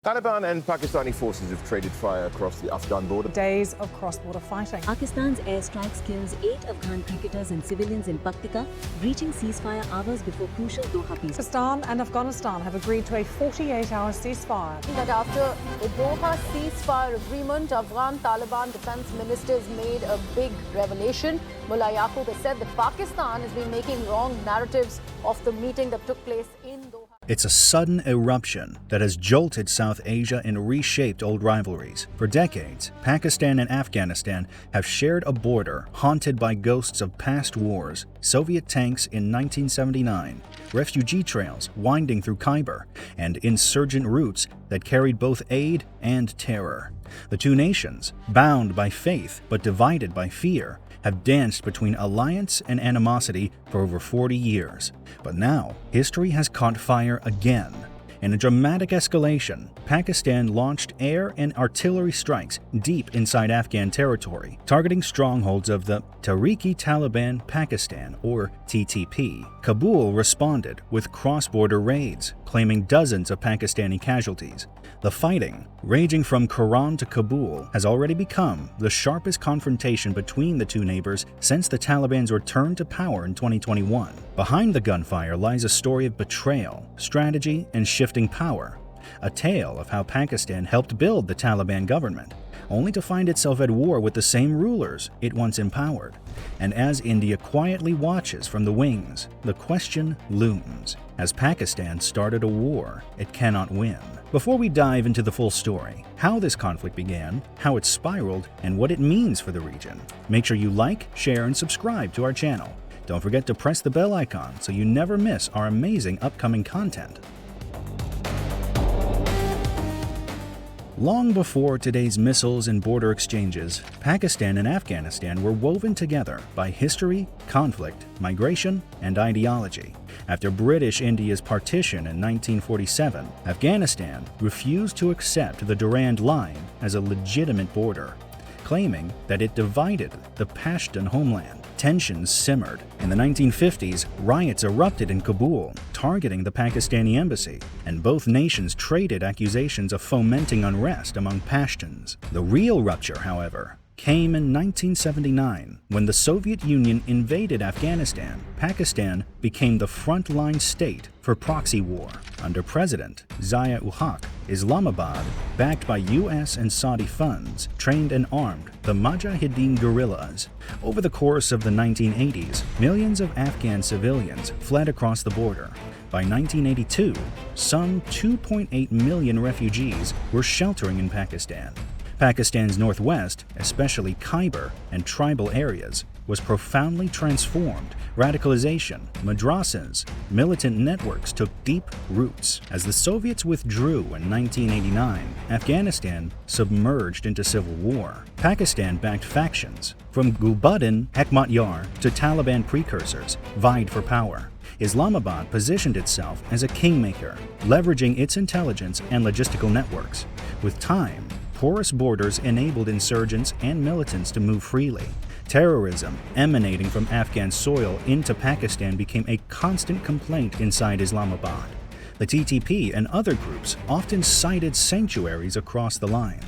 Taliban and Pakistani forces have traded fire across the Afghan border. Days of cross-border fighting. Pakistan's airstrikes kills 8 Afghan cricketers and civilians in Paktika, breaching ceasefire hours before crucial Doha peace. Pakistan and Afghanistan have agreed to a 48-hour ceasefire. That after the Doha ceasefire agreement, Afghan Taliban defense ministers made a big revelation. Mullah Yaqub has said that Pakistan has been making wrong narratives of the meeting that took place in Doha. It's a sudden eruption that has jolted South Asia and reshaped old rivalries. For decades, Pakistan and Afghanistan have shared a border haunted by ghosts of past wars, Soviet tanks in 1979, refugee trails winding through Khyber, and insurgent routes that carried both aid and terror. The two nations, bound by faith but divided by fear, have danced between alliance and animosity for over 40 years. But now, history has caught fire again. In a dramatic escalation, Pakistan launched air and artillery strikes deep inside Afghan territory, targeting strongholds of the Tehrik-i-Taliban Pakistan, or TTP. Kabul responded with cross-border raids, claiming dozens of Pakistani casualties. The fighting, raging from Quran to Kabul, has already become the sharpest confrontation between the two neighbors since the Taliban's return to power in 2021. Behind the gunfire lies a story of betrayal, strategy, and shifting power. A tale of how Pakistan helped build the Taliban government, only to find itself at war with the same rulers it once empowered. And as India quietly watches from the wings, the question looms. Has Pakistan started a war it cannot win? Before we dive into the full story, how this conflict began, how it spiraled, and what it means for the region, make sure you like, share, and subscribe to our channel. Don't forget to press the bell icon so you never miss our amazing upcoming content. Long before today's missiles and border exchanges, Pakistan and Afghanistan were woven together by history, conflict, migration, and ideology. After British India's partition in 1947, Afghanistan refused to accept the Durand Line as a legitimate border, claiming that it divided the Pashtun homeland. Tensions simmered. In the 1950s, riots erupted in Kabul, targeting the Pakistani embassy, and both nations traded accusations of fomenting unrest among Pashtuns. The real rupture, however, came in 1979, when the Soviet Union invaded Afghanistan. Pakistan became the frontline state for proxy war. Under President Zia-ul-Haq, Islamabad, backed by US and Saudi funds, trained and armed the Mujahideen guerrillas. Over the course of the 1980s, millions of Afghan civilians fled across the border. By 1982, some 2.8 million refugees were sheltering in Pakistan. Pakistan's northwest, especially Khyber and tribal areas, was profoundly transformed. Radicalization, madrasas, militant networks took deep roots. As the Soviets withdrew in 1989, Afghanistan submerged into civil war. Pakistan-backed factions, from Gulbuddin Hekmatyar to Taliban precursors, vied for power. Islamabad positioned itself as a kingmaker, leveraging its intelligence and logistical networks. With time, porous borders enabled insurgents and militants to move freely. Terrorism emanating from Afghan soil into Pakistan became a constant complaint inside Islamabad. The TTP and other groups often cited sanctuaries across the line.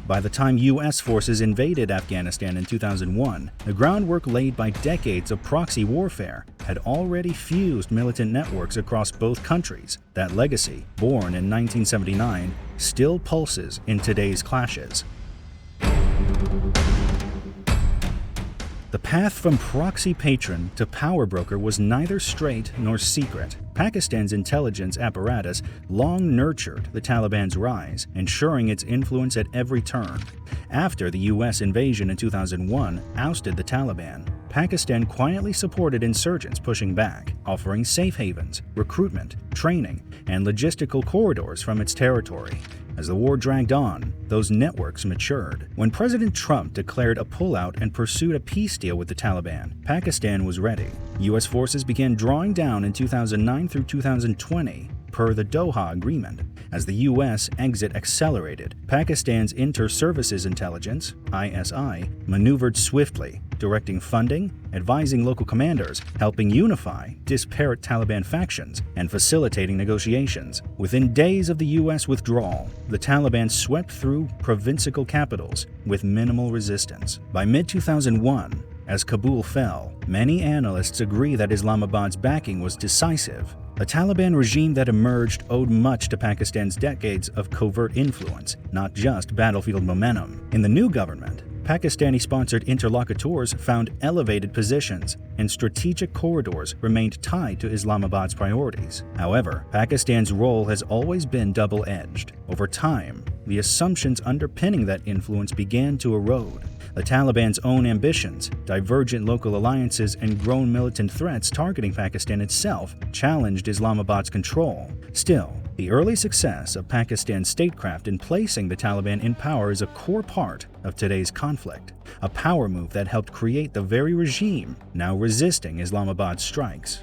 By the time US forces invaded Afghanistan in 2001, the groundwork laid by decades of proxy warfare had already fused militant networks across both countries. That legacy, born in 1979, still pulses in today's clashes. The path from proxy patron to power broker was neither straight nor secret. Pakistan's intelligence apparatus long nurtured the Taliban's rise, ensuring its influence at every turn. After the US invasion in 2001 ousted the Taliban, Pakistan quietly supported insurgents pushing back, offering safe havens, recruitment, training, and logistical corridors from its territory. As the war dragged on, those networks matured. When President Trump declared a pullout and pursued a peace deal with the Taliban, Pakistan was ready. US forces began drawing down in 2009 through 2020, per the Doha Agreement. As the U.S. exit accelerated, Pakistan's Inter-Services Intelligence (ISI) maneuvered swiftly, directing funding, advising local commanders, helping unify disparate Taliban factions, and facilitating negotiations. Within days of the U.S. withdrawal, the Taliban swept through provincial capitals with minimal resistance. By mid-2001, as Kabul fell, many analysts agree that Islamabad's backing was decisive. The Taliban regime that emerged owed much to Pakistan's decades of covert influence, not just battlefield momentum. In the new government, Pakistani-sponsored interlocutors found elevated positions, and strategic corridors remained tied to Islamabad's priorities. However, Pakistan's role has always been double-edged. Over time, the assumptions underpinning that influence began to erode. The Taliban's own ambitions, divergent local alliances, and grown militant threats targeting Pakistan itself challenged Islamabad's control. Still, the early success of Pakistan's statecraft in placing the Taliban in power is a core part of today's conflict, a power move that helped create the very regime now resisting Islamabad's strikes.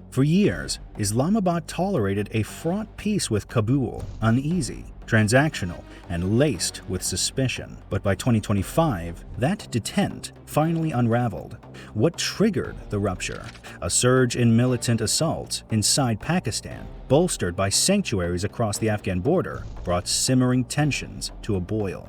For years, Islamabad tolerated a fraught peace with Kabul, uneasy, transactional, and laced with suspicion. But by 2025, that detent finally unraveled. What triggered the rupture? A surge in militant assaults inside Pakistan, bolstered by sanctuaries across the Afghan border, brought simmering tensions to a boil.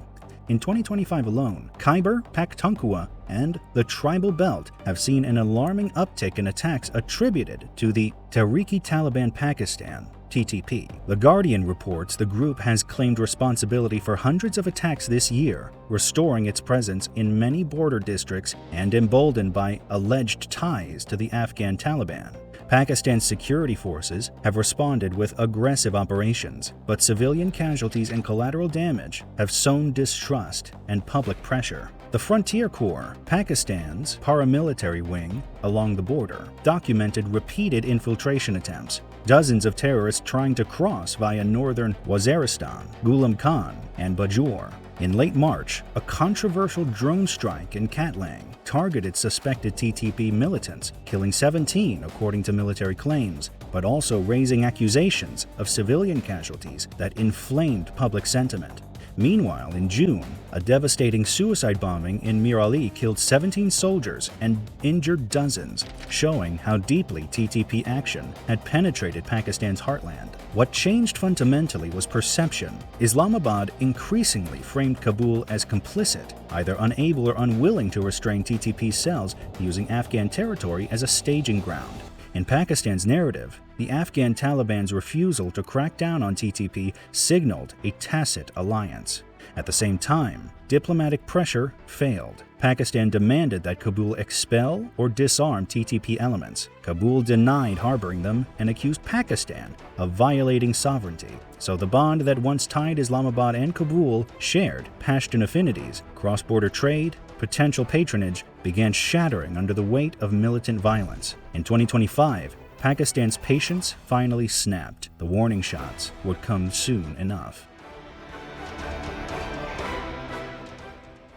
In 2025 alone, Khyber Pakhtunkhwa and the Tribal Belt have seen an alarming uptick in attacks attributed to the Tehrik-i-Taliban Pakistan, TTP. The Guardian reports the group has claimed responsibility for hundreds of attacks this year, restoring its presence in many border districts and emboldened by alleged ties to the Afghan Taliban. Pakistan's security forces have responded with aggressive operations, but civilian casualties and collateral damage have sown distrust and public pressure. The Frontier Corps, Pakistan's paramilitary wing along the border, documented repeated infiltration attempts, dozens of terrorists trying to cross via northern Waziristan, Ghulam Khan, and Bajour. In late March, a controversial drone strike in Katlang targeted suspected TTP militants, killing 17 according to military claims, but also raising accusations of civilian casualties that inflamed public sentiment. Meanwhile, in June, a devastating suicide bombing in Mir Ali killed 17 soldiers and injured dozens, showing how deeply TTP action had penetrated Pakistan's heartland. What changed fundamentally was perception. Islamabad increasingly framed Kabul as complicit, either unable or unwilling to restrain TTP cells, using Afghan territory as a staging ground. In Pakistan's narrative, the Afghan Taliban's refusal to crack down on TTP signaled a tacit alliance. At the same time, diplomatic pressure failed. Pakistan demanded that Kabul expel or disarm TTP elements. Kabul denied harboring them and accused Pakistan of violating sovereignty. So the bond that once tied Islamabad and Kabul shared Pashtun affinities, cross-border trade, potential patronage, began shattering under the weight of militant violence. In 2025, Pakistan's patience finally snapped. The warning shots would come soon enough.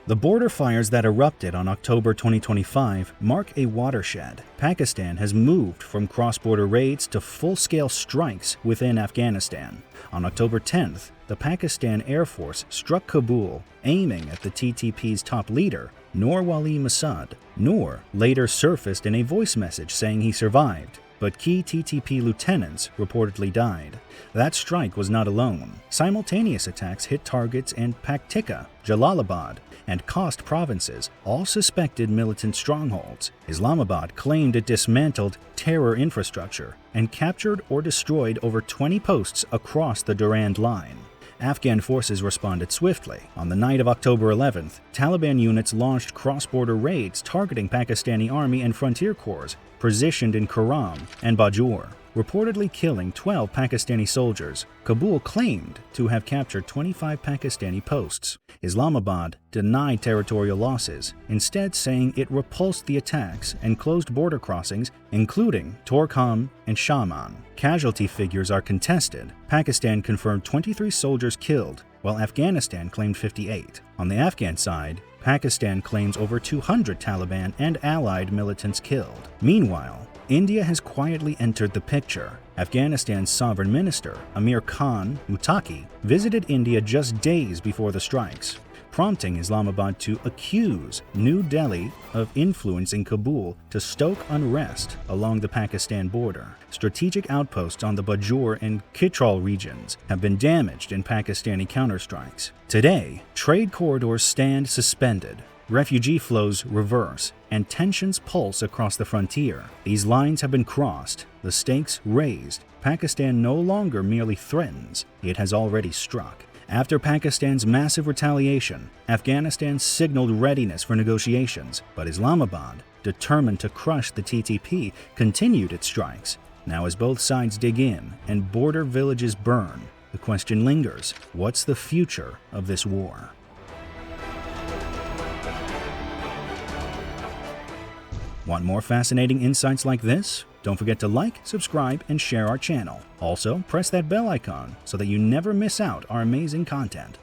The border fires that erupted on October 2025 mark a watershed. Pakistan has moved from cross-border raids to full-scale strikes within Afghanistan. On October 10th, the Pakistan Air Force struck Kabul, aiming at the TTP's top leader, Noor Wali Massoud. Noor later surfaced in a voice message saying he survived, but key TTP lieutenants reportedly died. That strike was not alone. Simultaneous attacks hit targets in Paktika, Jalalabad, and Khost provinces, all suspected militant strongholds. Islamabad claimed it dismantled terror infrastructure and captured or destroyed over 20 posts across the Durand Line. Afghan forces responded swiftly. On the night of October 11th, Taliban units launched cross-border raids targeting Pakistani Army and Frontier Corps positioned in Kuram and Bajour, reportedly killing 12 Pakistani soldiers. Kabul claimed to have captured 25 Pakistani posts. Islamabad denied territorial losses, instead saying it repulsed the attacks and closed border crossings, including Torkham and Shaman. Casualty figures are contested. Pakistan confirmed 23 soldiers killed, while Afghanistan claimed 58. On the Afghan side, Pakistan claims over 200 Taliban and allied militants killed. Meanwhile, India has quietly entered the picture. Afghanistan's sovereign minister, Amir Khan Muttaqi, visited India just days before the strikes, prompting Islamabad to accuse New Delhi of influencing Kabul to stoke unrest along the Pakistan border. Strategic outposts on the Bajour and Chitral regions have been damaged in Pakistani counterstrikes. Today, trade corridors stand suspended, refugee flows reverse, and tensions pulse across the frontier. These lines have been crossed, the stakes raised. Pakistan no longer merely threatens, it has already struck. After Pakistan's massive retaliation, Afghanistan signaled readiness for negotiations, but Islamabad, determined to crush the TTP, continued its strikes. Now as both sides dig in and border villages burn, the question lingers: what's the future of this war? Want more fascinating insights like this? Don't forget to like, subscribe, and share our channel. Also, press that bell icon so that you never miss out our amazing content.